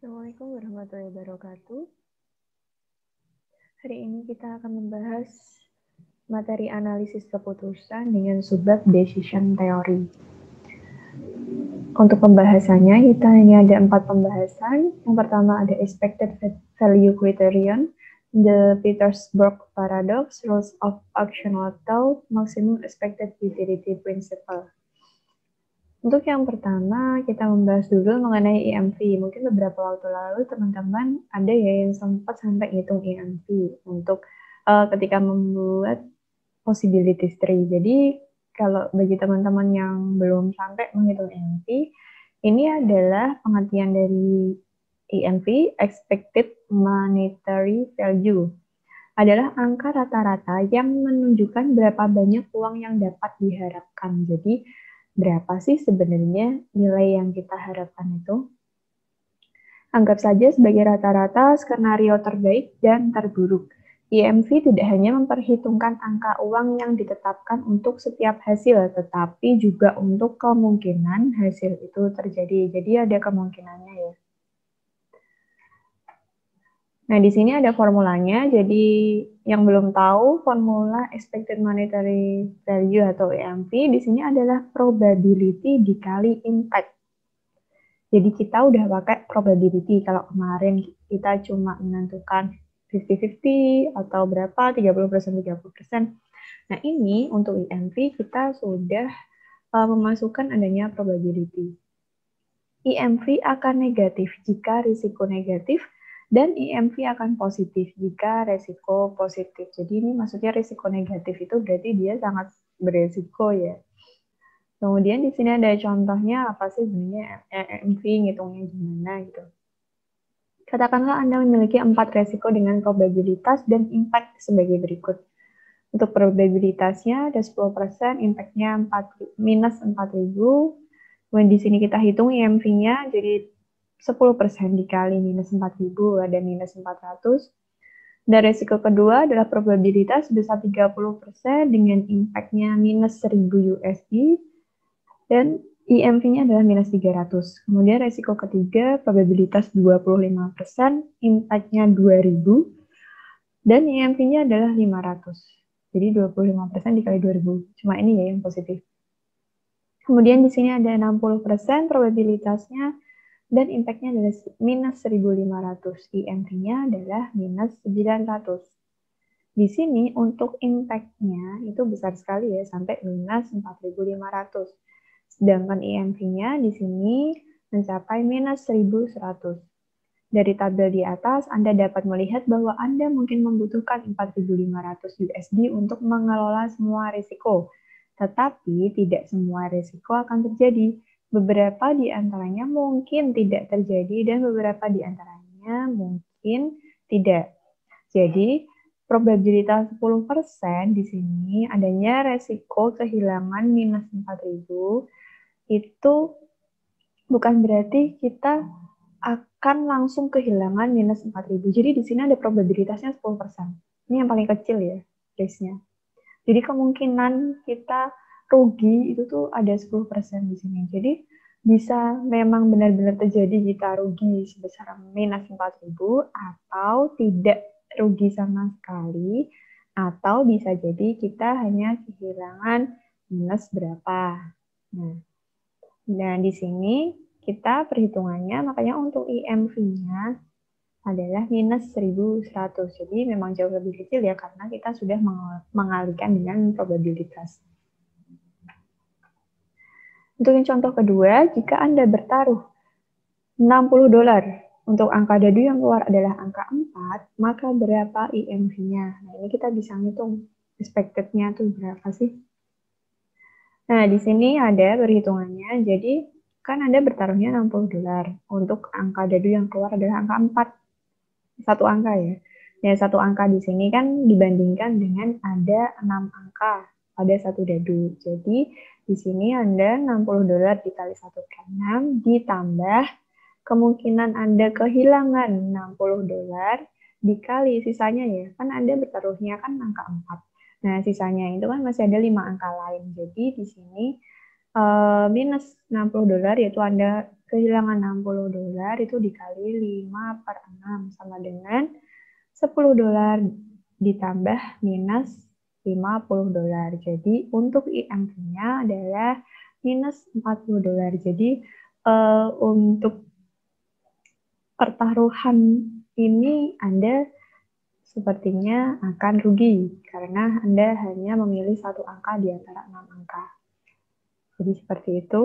Assalamualaikum warahmatullahi wabarakatuh. Hari ini kita akan membahas materi analisis keputusan dengan subbab decision theory. Untuk pembahasannya, kita ini ada 4 pembahasan. Yang pertama ada expected value criterion, the Petersburg paradox, rules of actional thought, maximum expected utility principle. Untuk yang pertama, kita membahas dulu mengenai EMV. Mungkin beberapa waktu lalu teman-teman ada ya yang sempat sampai ngitung EMV untuk ketika membuat possibility tree. Jadi kalau bagi teman-teman yang belum sampai menghitung EMV, ini adalah pengertian dari EMV, expected monetary value. Adalah angka rata-rata yang menunjukkan berapa banyak uang yang dapat diharapkan. Jadi berapa sih sebenarnya nilai yang kita harapkan itu? Anggap saja sebagai rata-rata skenario terbaik dan terburuk. EMV tidak hanya memperhitungkan angka uang yang ditetapkan untuk setiap hasil, tetapi juga untuk kemungkinan hasil itu terjadi. Jadi ada kemungkinannya ya. Nah, di sini ada formulanya. Jadi yang belum tahu formula expected monetary value atau EMV di sini adalah probability dikali impact. Jadi kita udah pakai probability. Kalau kemarin kita cuma menentukan 50-50 atau berapa, 30%, 30%. Nah, ini untuk EMV kita sudah memasukkan adanya probability. EMV akan negatif jika risiko negatif, dan EMV akan positif jika risiko positif. Jadi ini maksudnya risiko negatif itu berarti dia sangat beresiko ya. Kemudian di sini ada contohnya apa sih sebenarnya EMV ngitungnya gimana gitu. Katakanlah Anda memiliki 4 resiko dengan probabilitas dan impact sebagai berikut. Untuk probabilitasnya ada 10%, impact-nya minus 4.000. Kemudian di sini kita hitung EMV-nya, jadi 10% dikali minus 4.000 ada minus 400. Dan resiko kedua adalah probabilitas sebesar 30% dengan impact-nya minus 1.000 USD. Dan EMV-nya adalah minus 300. Kemudian resiko ketiga, probabilitas 25%, impact-nya 2.000, dan EMV-nya adalah 500. Jadi 25% dikali 2.000. Cuma ini ya yang positif. Kemudian di sini ada 60% probabilitasnya, dan impact-nya adalah minus 1.500. EMV-nya adalah minus 900. Di sini untuk impact-nya itu besar sekali ya, sampai minus 4.500. Sedangkan EMV-nya di sini mencapai minus 1.100. Dari tabel di atas, Anda dapat melihat bahwa Anda mungkin membutuhkan 4.500 USD untuk mengelola semua risiko. Tetapi tidak semua risiko akan terjadi. Beberapa di antaranya mungkin tidak terjadi dan beberapa di antaranya mungkin tidak. Jadi, probabilitas 10% di sini adanya resiko kehilangan minus 4.000 itu bukan berarti kita akan langsung kehilangan minus 4.000. Jadi di sini ada probabilitasnya 10%. Ini yang paling kecil ya, risk-nya. Jadi kemungkinan kita rugi itu tuh ada 10% di sini. Jadi bisa memang benar-benar terjadi kita rugi sebesar minus 4.000 atau tidak rugi sama sekali, atau bisa jadi kita hanya kehilangan minus berapa. Nah, di sini kita perhitungannya, makanya untuk EMV-nya adalah minus 1.100. Jadi memang jauh lebih kecil ya, karena kita sudah mengalihkan dengan probabilitas. Untuk yang contoh kedua, jika Anda bertaruh $60 untuk angka dadu yang keluar adalah angka 4, maka berapa EMV-nya? Nah, ini kita bisa ngitung expected-nya tuh berapa sih? Nah, di sini ada perhitungannya. Jadi, kan Anda bertaruhnya $60. Untuk angka dadu yang keluar adalah angka 4. Satu angka ya. Nah, satu angka di sini kan dibandingkan dengan ada 6 angka pada satu dadu. Jadi, di sini Anda $60 dikali 1/6 ditambah kemungkinan Anda kehilangan $60 dikali sisanya ya. Kan Anda bertaruhnya kan angka 4. Nah, sisanya itu kan masih ada 5 angka lain. Jadi, di sini minus $60 yaitu Anda kehilangan $60 itu dikali 5/6 sama dengan $10 ditambah minus $50. Jadi untuk IMV-nya adalah minus $40. Jadi untuk pertaruhan ini Anda sepertinya akan rugi karena Anda hanya memilih satu angka di antara 6 angka. Jadi seperti itu.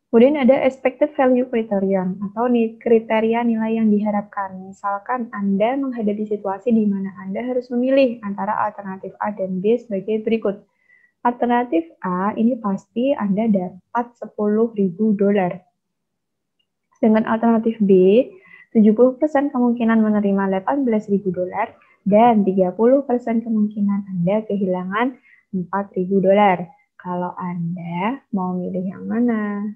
Kemudian ada expected value criterion atau kriteria nilai yang diharapkan. Misalkan Anda menghadapi situasi di mana Anda harus memilih antara alternatif A dan B sebagai berikut. Alternatif A ini pasti Anda dapat $10.000. Dengan alternatif B, 70% kemungkinan menerima $18.000 dan 30% kemungkinan Anda kehilangan $4.000. Kalau Anda mau milih yang mana?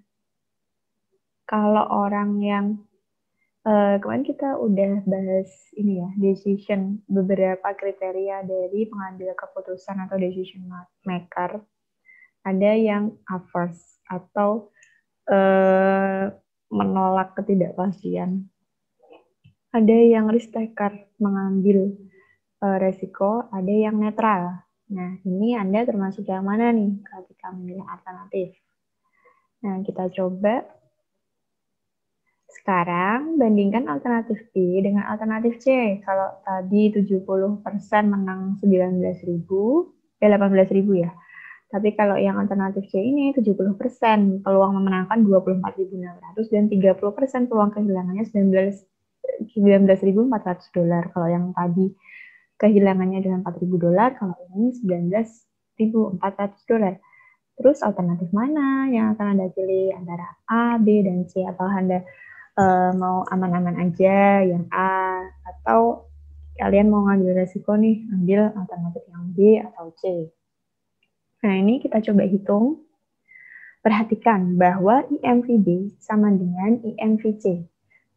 Kalau orang yang kemarin kita udah bahas ini ya, decision, beberapa kriteria dari pengambil keputusan atau decision maker. Ada yang averse atau menolak ketidakpastian. Ada yang risk taker, mengambil resiko, ada yang netral. Nah, ini Anda termasuk yang mana nih ketika memilih alternatif? Nah, kita coba sekarang bandingkan alternatif B dengan alternatif C. Kalau tadi 70% menang 18.000 ya. Tapi kalau yang alternatif C ini 70% peluang memenangkan 24.600 dan 30% peluang kehilangannya $19.400. Kalau yang tadi kehilangannya dengan $4.000, kalau ini $19.400. Terus alternatif mana yang akan Anda pilih antara A, B, dan C? Atau Anda mau aman-aman aja yang A, atau kalian mau ngambil resiko nih, ambil alternatif yang B atau C. Nah, ini kita coba hitung. Perhatikan bahwa IMV-B sama dengan IMV-C.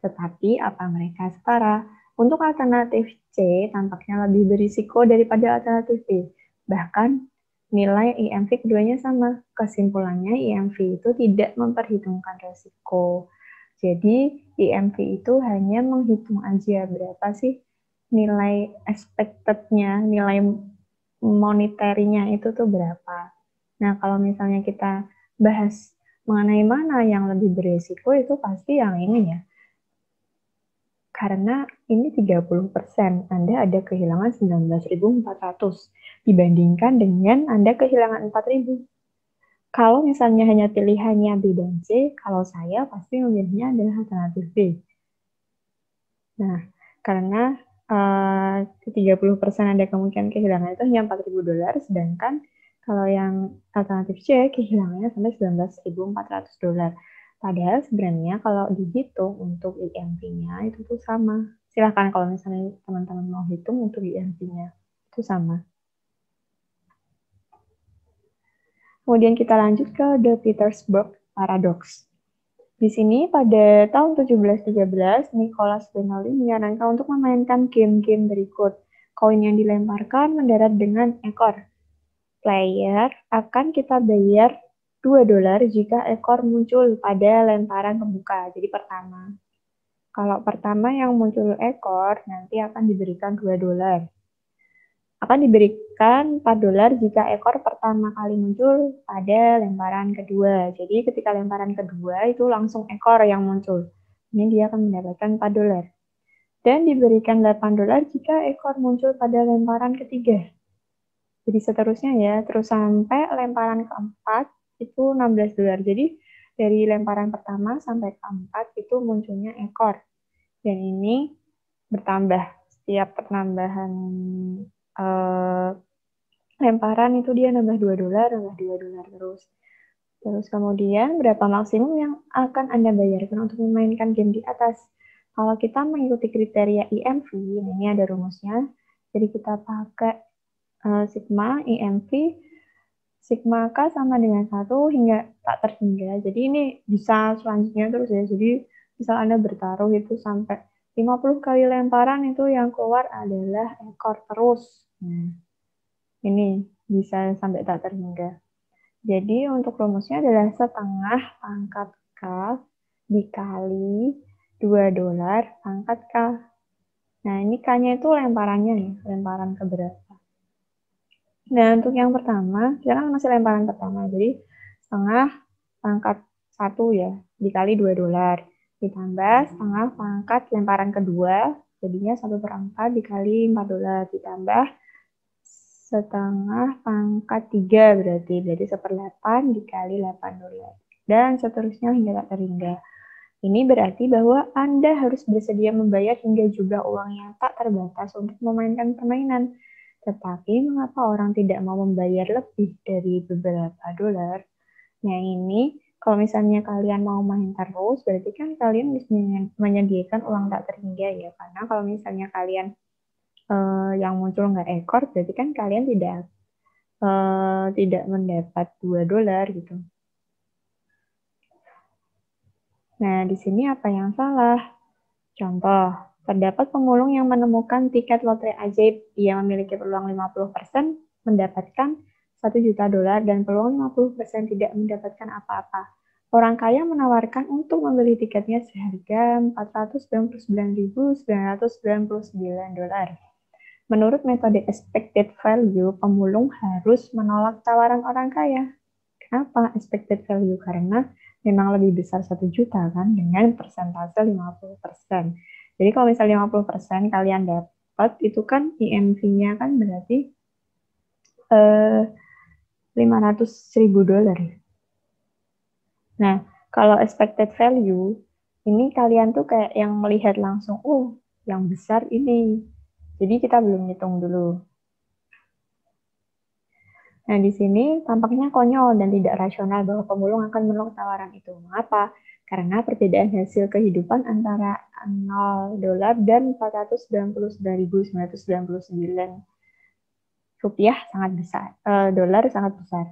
Tetapi apa mereka setara? Untuk alternatif C tampaknya lebih berisiko daripada alternatif B. Bahkan nilai IMV keduanya sama. Kesimpulannya IMV itu tidak memperhitungkan resiko. Jadi IMV itu hanya menghitung aja berapa sih nilai expected-nya, nilai monetary-nya itu tuh berapa. Nah, kalau misalnya kita bahas mengenai mana yang lebih berisiko, itu pasti yang ini ya. Karena ini 30%, Anda ada kehilangan 19.400 dibandingkan dengan Anda kehilangan 4.000. Kalau misalnya hanya pilihannya B dan C, kalau saya pasti memilihnya adalah alternatif B. Nah, karena 30% ada kemungkinan kehilangan itu hanya $4.000, sedangkan kalau yang alternatif C, kehilangannya sampai $19.400. Padahal sebenarnya kalau dihitung untuk IMV-nya itu tuh sama. Silahkan kalau misalnya teman-teman mau hitung untuk IMV-nya, itu sama. Kemudian kita lanjut ke The Petersburg Paradox. Di sini pada tahun 1713, Nicholas Bernoulli menyarankan untuk memainkan game-game berikut. Koin yang dilemparkan mendarat dengan ekor. Player akan kita bayar $2 jika ekor muncul pada lemparan pembuka. Jadi pertama. Kalau pertama yang muncul ekor, nanti akan diberikan $2. Akan diberikan $4 jika ekor pertama kali muncul pada lemparan kedua. Jadi ketika lemparan kedua itu langsung ekor yang muncul. Ini dia akan mendapatkan $4. Dan diberikan $8 jika ekor muncul pada lemparan ketiga. Jadi seterusnya ya, terus sampai lemparan keempat itu $16. Jadi dari lemparan pertama sampai keempat itu munculnya ekor. Dan ini bertambah setiap penambahan lemparan itu dia nambah $2 terus. Terus kemudian berapa maksimum yang akan Anda bayarkan untuk memainkan game di atas? Kalau kita mengikuti kriteria IMV, ini ada rumusnya. Jadi kita pakai sigma IMV, sigma K sama dengan 1 hingga tak terhingga. Jadi ini bisa selanjutnya terus ya. Jadi misal Anda bertaruh itu sampai 50 kali lemparan itu yang keluar adalah ekor terus. Nah, ini bisa sampai tak terhingga. Jadi untuk rumusnya adalah setengah pangkat K dikali 2 dolar pangkat K. Nah, ini K-nya itu lemparannya ya, lemparan ke berapa. Nah, untuk yang pertama, kita kan masih lemparan pertama. Jadi, setengah pangkat 1 ya, dikali 2 dolar. Ditambah setengah pangkat lemparan kedua, jadinya 1/4 dikali 4 dolar. Ditambah setengah pangkat 3 berarti 1/8 dikali 8 dolar. Dan seterusnya hingga tak terhingga. Ini berarti bahwa Anda harus bersedia membayar hingga jumlah uang yang tak terbatas untuk memainkan permainan. Tetapi mengapa orang tidak mau membayar lebih dari beberapa dolar? Nah ini, kalau misalnya kalian mau main terus, berarti kan kalian bisa menyediakan uang tak terhingga ya. Karena kalau misalnya kalian yang muncul nggak ekor, berarti kan kalian tidak mendapat 2 dolar gitu. Nah, di sini apa yang salah? Contoh, terdapat pemulung yang menemukan tiket lotre ajaib. Ia memiliki peluang 50% mendapatkan 1 juta dolar dan peluang 50% tidak mendapatkan apa-apa. Orang kaya menawarkan untuk membeli tiketnya seharga 499.999 dolar. Menurut metode expected value, pemulung harus menolak tawaran orang kaya. Kenapa expected value? Karena memang lebih besar 1 juta kan dengan persentase 50%. Jadi kalau misalnya 50% kalian dapat itu kan IMV-nya kan berarti 500.000 dolar. Nah, kalau expected value ini kalian tuh kayak yang melihat langsung, oh yang besar ini. Jadi kita belum hitung dulu. Nah, di sini tampaknya konyol dan tidak rasional bahwa pemulung akan menolak tawaran itu. Mengapa? Karena perbedaan hasil kehidupan antara 0 dolar dan 499.999 rupiah sangat besar. Dolar sangat besar.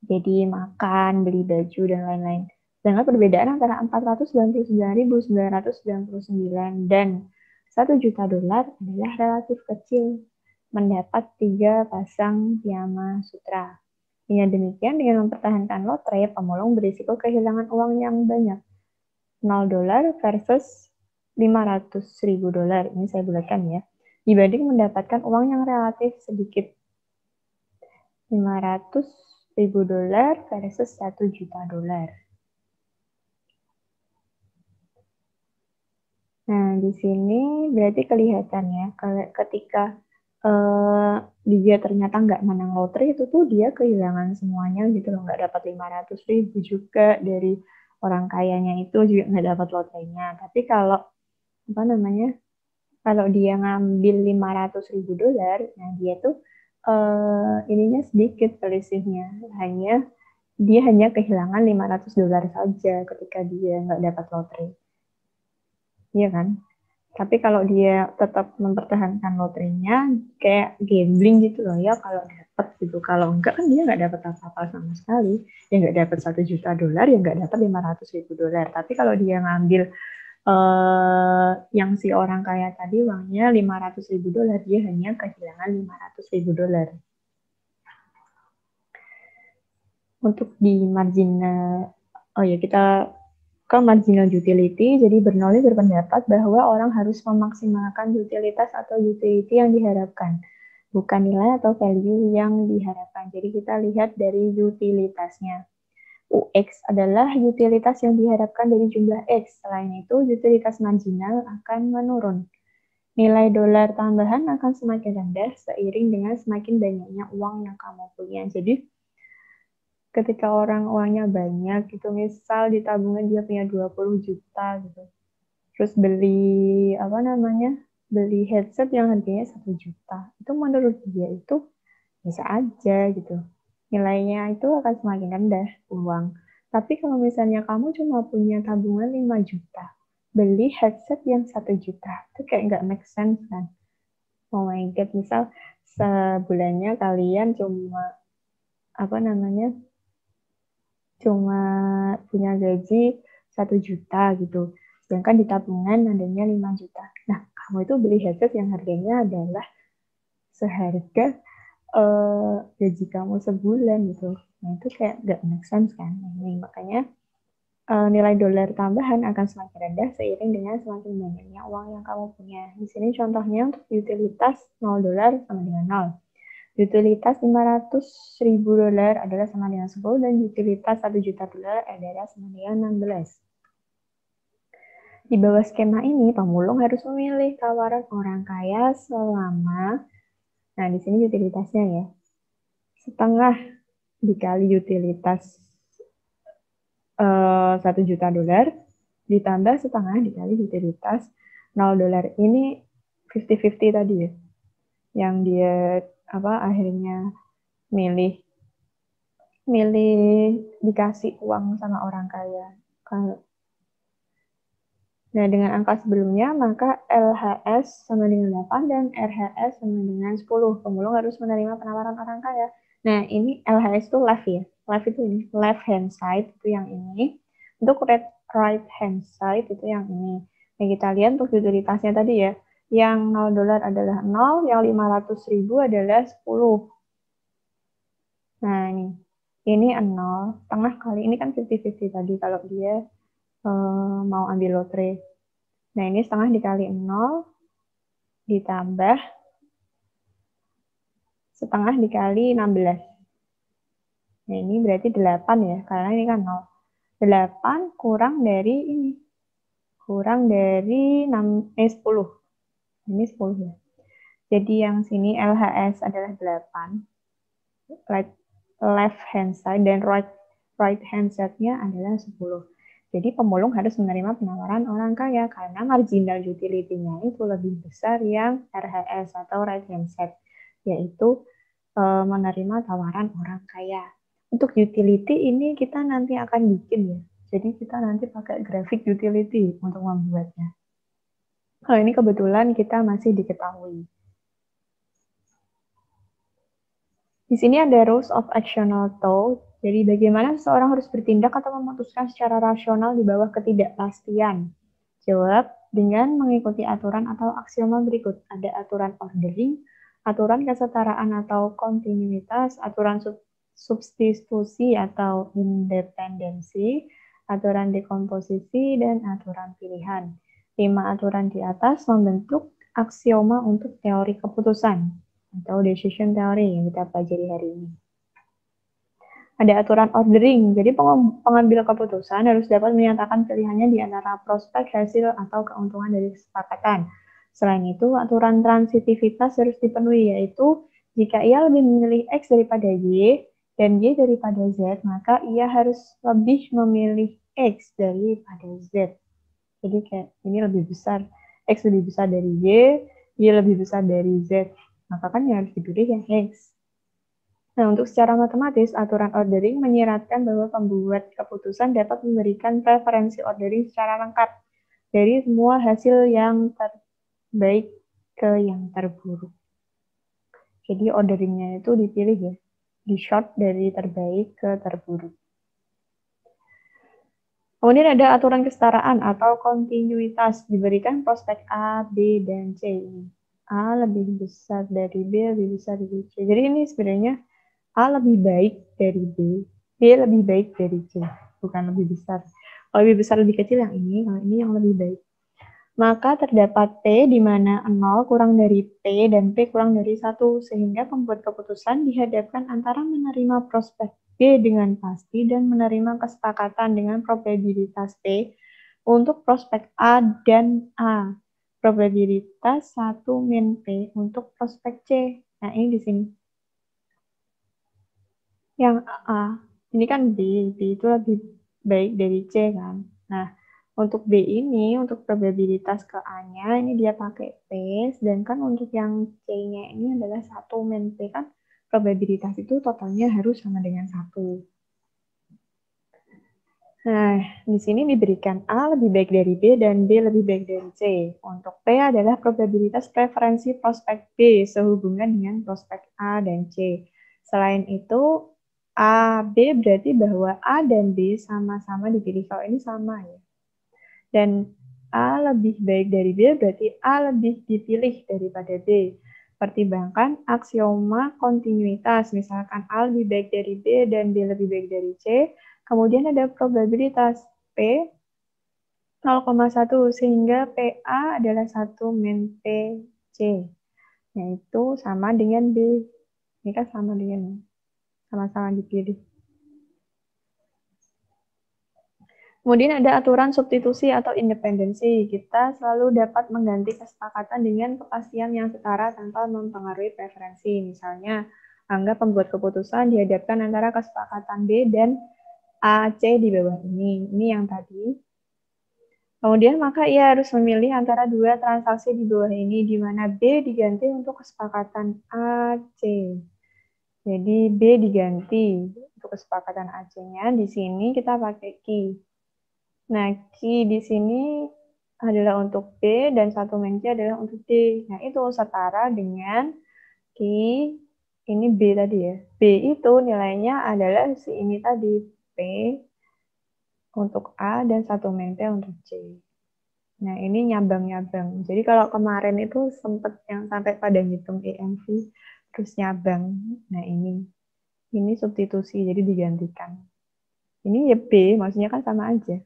Jadi makan, beli baju, dan lain-lain. Dengan perbedaan antara 499.999 dan 1 juta dolar adalah relatif kecil. Mendapat 3 pasang piyama sutra. Dengan demikian, dengan mempertahankan lotre, pemulung berisiko kehilangan uang yang banyak. 0 dolar versus 500.000 dolar. Ini saya bulatkan ya. Dibanding mendapatkan uang yang relatif sedikit. 500.000 dolar versus 1 juta dolar. Nah, di sini berarti kelihatan ya, ketika dia ternyata nggak menang lotre itu tuh dia kehilangan semuanya gitu loh, nggak dapat 500.000 juga dari orang kayanya itu juga nggak dapat lotrenya. Tapi kalau apa namanya, kalau dia ngambil 500.000 dolar, nah dia tuh ininya sedikit selisihnya, dia hanya kehilangan 500 dolar saja ketika dia nggak dapat lotre, iya kan? Tapi kalau dia tetap mempertahankan lotrenya, kayak gambling gitu loh ya, kalau dapat gitu. Kalau enggak kan dia nggak dapat apa-apa sama sekali. Ya nggak dapat 1 juta dolar, ya nggak dapat 500.000 dolar. Tapi kalau dia ngambil yang si orang kaya tadi uangnya 500.000 dolar, dia hanya kehilangan 500.000 dolar. Untuk di marginal, oh ya kita ke marginal utility, jadi Bernoulli berpendapat bahwa orang harus memaksimalkan utilitas atau utility yang diharapkan, bukan nilai atau value yang diharapkan. Jadi kita lihat dari utilitasnya. UX adalah utilitas yang diharapkan dari jumlah X. Selain itu, utilitas marginal akan menurun. Nilai dolar tambahan akan semakin rendah seiring dengan semakin banyaknya uang yang kamu punya. Jadi, ketika orang uangnya banyak gitu, misal di tabungan dia punya 20 juta gitu, terus beli headset yang harganya 1 juta, itu menurut dia itu bisa aja gitu, nilainya itu akan semakin rendah uang. Tapi kalau misalnya kamu cuma punya tabungan 5 juta, beli headset yang 1 juta, itu kayak nggak make sense kan. Oh my god, misal sebulannya kalian cuma punya gaji 1 juta gitu. Sedangkan di tabungan adanya 5 juta. Nah, kamu itu beli headset yang harganya adalah seharga gaji kamu sebulan gitu. Nah, itu kayak gak make sense kan. Nah, ini makanya nilai dolar tambahan akan semakin rendah seiring dengan semakin banyaknya uang yang kamu punya. Di sini contohnya untuk utilitas $0 sama dengan 0. Utilitas $500.000 adalah sama dengan 10 dan utilitas $1 juta adalah sama dengan 16. Di bawah skema ini, pemulung harus memilih tawaran orang kaya selama, nah di sini utilitasnya ya, setengah dikali utilitas $1 juta ditambah setengah dikali utilitas $0 ini 50-50 tadi ya, yang dia akhirnya milih dikasih uang sama orang kaya. Nah, dengan angka sebelumnya, maka LHS sama dengan 8 dan RHS sama dengan 10. Pemulung harus menerima penawaran orang kaya. Nah, ini LHS itu left ya. Left itu ini. Left hand side itu yang ini. Untuk right hand side itu yang ini. Nah, kita lihat untuk utilitasnya tadi ya. Yang $0 adalah 0, yang 500.000 adalah 10. Nah, ini 0, tengah kali, ini kan 50-50 tadi kalau dia mau ambil lotre. Nah, ini setengah dikali 0, ditambah setengah dikali 16. Nah, ini berarti 8 ya, karena ini kan 0. 8 kurang dari ini. Kurang dari 10. Ini 10 ya. Jadi yang sini LHS adalah 8. Left hand side dan right hand side-nya adalah 10. Jadi pemulung harus menerima penawaran orang kaya karena marginal utility-nya itu lebih besar yang RHS atau right hand side, yaitu menerima tawaran orang kaya. Untuk utility ini kita nanti akan bikin ya. Jadi kita nanti pakai grafik utility untuk membuatnya. Kalau ini kebetulan kita masih diketahui. Di sini ada rules of actional thought. Jadi bagaimana seseorang harus bertindak atau memutuskan secara rasional di bawah ketidakpastian. Jawab dengan mengikuti aturan atau aksioma berikut. Ada aturan ordering, aturan kesetaraan atau kontinuitas, aturan substitusi atau independensi, aturan dekomposisi, dan aturan pilihan. 5 aturan di atas membentuk aksioma untuk teori keputusan atau decision theory yang kita pelajari hari ini. Ada aturan ordering, jadi pengambil keputusan harus dapat menyatakan pilihannya di antara prospek, hasil, atau keuntungan dari kesepakatan. Selain itu, aturan transitivitas harus dipenuhi, yaitu jika ia lebih memilih X daripada Y dan Y daripada Z, maka ia harus lebih memilih X daripada Z. Jadi kayak ini lebih besar, X lebih besar dari Y lebih besar dari Z. Maka kan yang harus dipilih yang X. Nah, untuk secara matematis, aturan ordering menyiratkan bahwa pembuat keputusan dapat memberikan preferensi ordering secara lengkap dari semua hasil yang terbaik ke yang terburuk. Jadi orderingnya itu dipilih ya, di short dari terbaik ke terburuk. Kemudian ada aturan kesetaraan atau kontinuitas, diberikan prospek A, B, dan C. A lebih besar dari B, lebih besar dari C. Jadi ini sebenarnya A lebih baik dari B, B lebih baik dari C, bukan lebih besar. Kalau lebih besar lebih kecil yang ini, kalau ini yang lebih baik. Maka terdapat P di mana 0 kurang dari P dan P kurang dari 1, sehingga pembuat keputusan dihadapkan antara menerima prospek B dengan pasti dan menerima kesepakatan dengan probabilitas P untuk prospek A dan A. Probabilitas 1 min P untuk prospek C. Nah, ini di sini. Yang A, ini kan B itu lebih baik dari C kan. Nah, untuk B ini, untuk probabilitas ke A-nya, ini dia pakai P, sedangkan untuk yang C-nya ini adalah 1 min P kan, probabilitas itu totalnya harus sama dengan 1. Nah, di sini diberikan A lebih baik dari B dan B lebih baik dari C. Untuk P adalah probabilitas preferensi prospek B sehubungan dengan prospek A dan C. Selain itu, A, B berarti bahwa A dan B sama-sama dipilih. Kalau ini sama ya. Dan A lebih baik dari B berarti A lebih dipilih daripada B. Pertimbangkan aksioma kontinuitas. Misalkan A lebih baik dari B dan B lebih baik dari C. Kemudian ada probabilitas. P 0,1 sehingga PA adalah 1 min PC, yaitu sama dengan B. Ini kan sama dengan sama-sama dipilih. Kemudian ada aturan substitusi atau independensi. Kita selalu dapat mengganti kesepakatan dengan kepastian yang setara tanpa mempengaruhi preferensi. Misalnya, anggap pembuat keputusan dihadapkan antara kesepakatan B dan A, C di bawah ini. Ini yang tadi. Kemudian maka ia harus memilih antara dua transaksi di bawah ini, di mana B diganti untuk kesepakatan A, C. Jadi B diganti untuk kesepakatan AC-nya. Di sini kita pakai key. Nah, key di sini adalah untuk B dan 1 min Q adalah untuk D. Nah, itu setara dengan key, ini B tadi ya. B itu nilainya adalah si ini tadi, P untuk A dan 1 min T untuk C. Nah, ini nyabang-nyabang. Jadi kalau kemarin itu sempat yang sampai pada ngitung EMV, terus nyabang. Nah, ini substitusi, jadi digantikan. Ini ya B, maksudnya kan sama aja.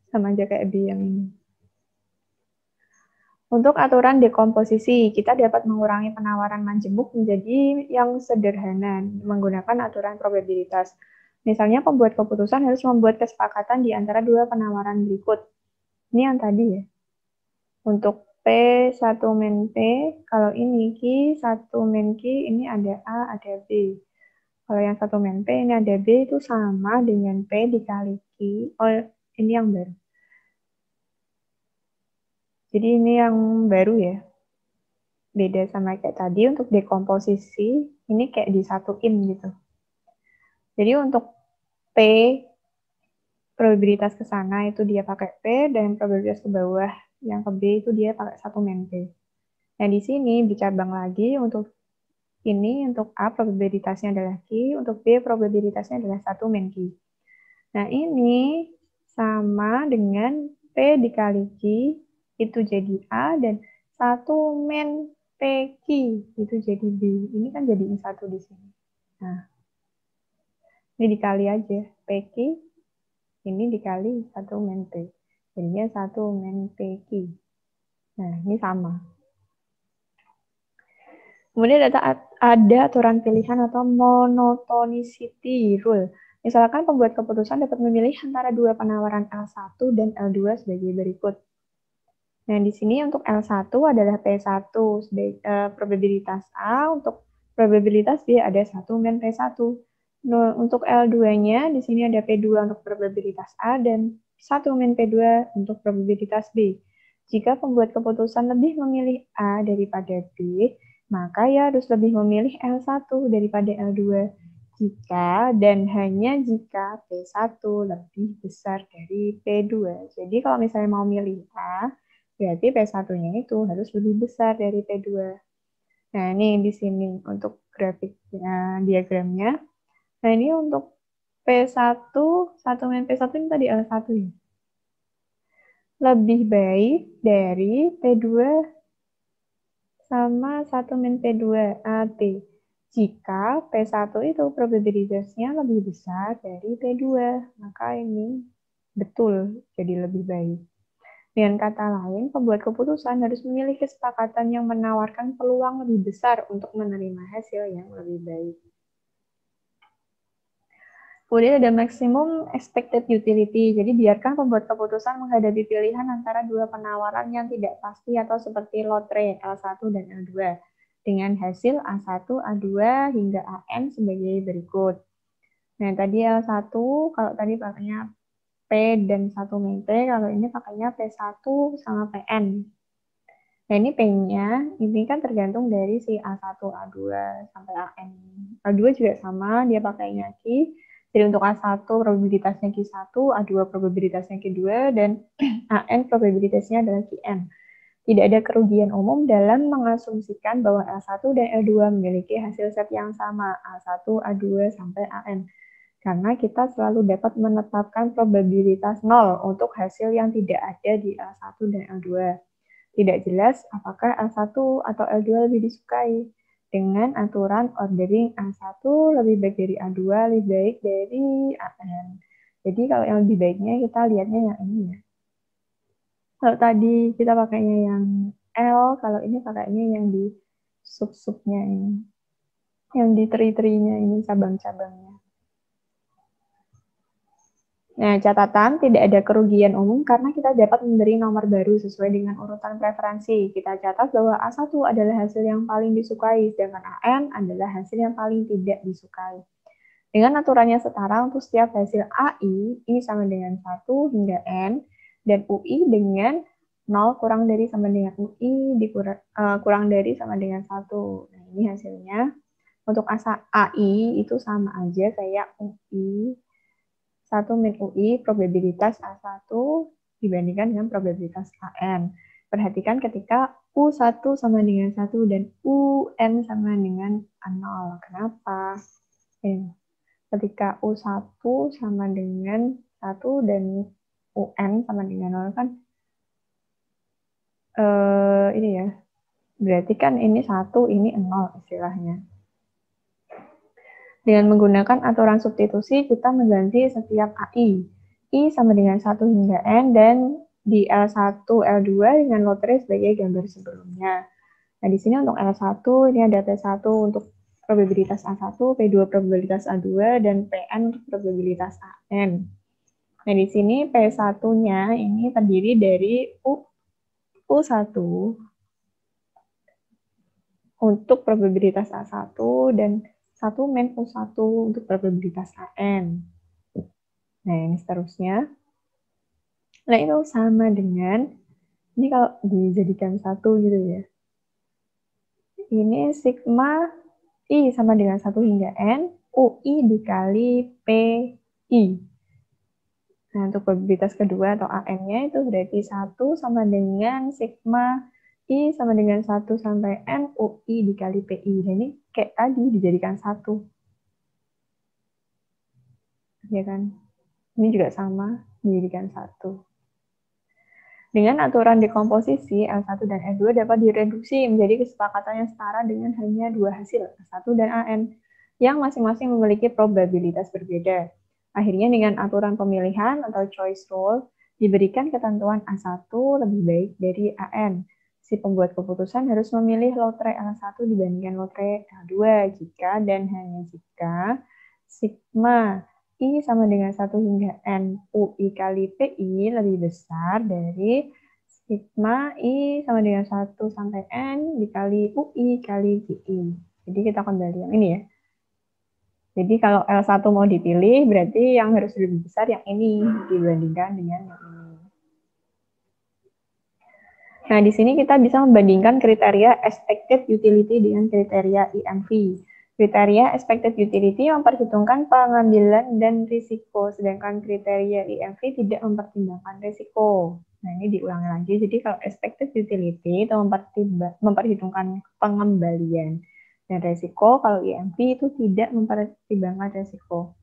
Sama aja kayak B yang ini. Untuk aturan dekomposisi, kita dapat mengurangi penawaran majemuk menjadi yang sederhana menggunakan aturan probabilitas. Misalnya pembuat keputusan harus membuat kesepakatan di antara dua penawaran berikut. Ini yang tadi ya. Untuk P1 min P, kalau ini Q, 1 min Q, ini ada A, ada B. Kalau yang 1 min P, ini ada B, itu sama dengan P dikali Q. Oh, ini yang baru. Jadi ini yang baru ya. Beda sama kayak tadi, untuk dekomposisi, ini kayak disatuin gitu. Jadi untuk P, probabilitas ke sana itu dia pakai P, dan probabilitas ke bawah yang ke B itu dia pakai 1 min P. Nah, di sini dicabang lagi untuk ini, untuk A probabilitasnya adalah Q, untuk B probabilitasnya adalah 1 min Q. Nah, ini sama dengan P dikali Q, itu jadi A, dan 1 min PQ, itu jadi B. Ini kan jadi I1 di sini. Nah, ini dikali aja. PQ, ini dikali 1 min P. Jadinya 1 min PQ. Nah, ini sama. Kemudian ada aturan pilihan atau monotonicity rule. Misalkan pembuat keputusan dapat memilih antara dua penawaran L1 dan L2 sebagai berikut. Nah, di sini untuk L1 adalah P1 probabilitas A, untuk probabilitas B ada 1 min P1. Nah, untuk L2-nya di sini ada P2 untuk probabilitas A dan 1 min P2 untuk probabilitas B. Jika pembuat keputusan lebih memilih A daripada B, maka ia harus lebih memilih L1 daripada L2. Jika dan hanya jika P1 lebih besar dari P2. Jadi kalau misalnya mau milih A, berarti P1-nya itu harus lebih besar dari P2. Nah, ini di sini untuk grafiknya, diagramnya. Nah, ini untuk P1, 1 min P1 ini tadi L1 ya. Lebih baik dari P2 sama 1 min P2 AT. Jika P1 itu probabilitasnya lebih besar dari P2, maka ini betul jadi lebih baik. Dengan kata lain, pembuat keputusan harus memilih kesepakatan yang menawarkan peluang lebih besar untuk menerima hasil yang lebih baik. Kemudian ada maximum expected utility. Jadi biarkan pembuat keputusan menghadapi pilihan antara dua penawaran yang tidak pasti atau seperti lotre L1 dan L2 dengan hasil A1, A2 hingga AN sebagai berikut. Nah, tadi L1 kalau tadi pakainya P dan 1 min P, kalau ini pakainya P1 sama PN. Nah, ini P-nya, ini kan tergantung dari si A1, A2 sampai AN. A2 juga sama, dia pakainya Q. Jadi untuk A1 probabilitasnya Q1, A2 probabilitasnya Q2, dan AN probabilitasnya adalah Qn. Tidak ada kerugian umum dalam mengasumsikan bahwa L1 dan L2 memiliki hasil set yang sama, A1, A2, sampai AN. Karena kita selalu dapat menetapkan probabilitas 0 untuk hasil yang tidak ada di L1 dan L2. Tidak jelas apakah L1 atau L2 lebih disukai. Dengan aturan ordering A1 lebih baik dari A2, lebih baik dari AN. Jadi kalau yang lebih baiknya kita lihatnya yang ini ya. Kalau tadi kita pakainya yang L, kalau ini pakainya yang di sub-subnya ini. Yang di teri-terinya ini, cabang-cabangnya. Nah, catatan tidak ada kerugian umum karena kita dapat memberi nomor baru sesuai dengan urutan preferensi. Kita catat bahwa A1 adalah hasil yang paling disukai, sedangkan AN adalah hasil yang paling tidak disukai. Dengan aturannya setara untuk setiap hasil AI, I sama dengan 1 hingga N, dan UI dengan 0 kurang dari sama dengan UI, kurang dari sama dengan 1. Nah, ini hasilnya. Untuk AI itu sama aja kayak UI. 1 min UI probabilitas A1 dibandingkan dengan probabilitas AN. Perhatikan ketika U1 sama dengan 1 dan UN sama dengan 0. Kenapa? Ketika U1 sama dengan 1 dan UN sama dengan 0 kan ini ya. Berarti kan ini 1, ini 0 istilahnya. Dengan menggunakan aturan substitusi, kita mengganti setiap AI. I sama dengan 1 hingga N, dan di L1, L2 dengan lotre sebagai gambar sebelumnya. Nah, di sini untuk L1, ini ada P1 untuk probabilitas A1, P2 probabilitas A2, dan PN untuk probabilitas AN. Nah, di sini P1-nya ini terdiri dari U1 untuk probabilitas A1 dan 1 min U1 untuk probabilitas AN. Nah, ini seterusnya. Nah, itu sama dengan, ini kalau dijadikan 1 gitu ya. Ini sigma I sama dengan 1 hingga N, UI dikali PI. Nah, untuk probabilitas kedua atau AN-nya itu berarti 1 sama dengan sigma I sama dengan 1 sampai N UI dikali PI. Dan ini kayak tadi dijadikan 1. Ya kan? Ini juga sama, dijadikan 1. Dengan aturan dekomposisi, L1 dan L2 dapat direduksi menjadi kesepakatan yang setara dengan hanya 2 hasil, L1 dan AN, yang masing-masing memiliki probabilitas berbeda. Akhirnya dengan aturan pemilihan atau choice rule, diberikan ketentuan A1 lebih baik dari AN. Si pembuat keputusan harus memilih lotre L1 dibandingkan lotre L2 jika dan hanya jika sigma I sama dengan 1 hingga N UI kali PI lebih besar dari sigma I sama dengan 1 sampai N dikali UI kali GI. Jadi kita kembali yang ini ya. Jadi kalau L1 mau dipilih, berarti yang harus lebih besar yang ini dibandingkan dengan yang ini. Nah, di sini kita bisa membandingkan kriteria expected utility dengan kriteria EMV. Kriteria expected utility memperhitungkan pengambilan dan risiko, sedangkan kriteria EMV tidak mempertimbangkan risiko. Nah, ini diulangi lagi. Jadi kalau expected utility itu memperhitungkan pengembalian dan risiko, kalau EMV itu tidak mempertimbangkan risiko.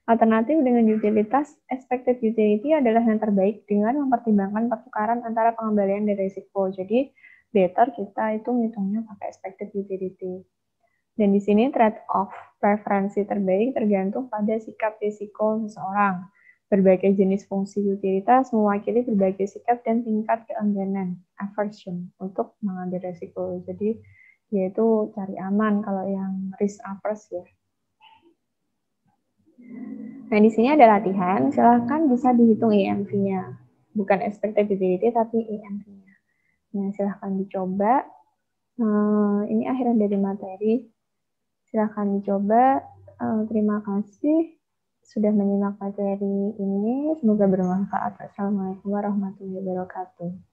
Alternatif dengan utilitas, expected utility adalah yang terbaik dengan mempertimbangkan pertukaran antara pengembalian dan risiko. Jadi, better kita itu ngitungnya pakai expected utility. Dan di sini trade-off preferensi terbaik tergantung pada sikap risiko seseorang. Berbagai jenis fungsi utilitas mewakili berbagai sikap dan tingkat keengganan, aversion, untuk mengambil risiko. Jadi, yaitu cari aman kalau yang risk averse ya. Nah, di sini ada latihan, silahkan bisa dihitung EMV-nya. Bukan expected utility, tapi EMV-nya. Nah, silahkan dicoba. Ini akhiran dari materi. Silahkan dicoba. Terima kasih sudah menyimak materi ini. Semoga bermanfaat. Assalamualaikum warahmatullahi wabarakatuh.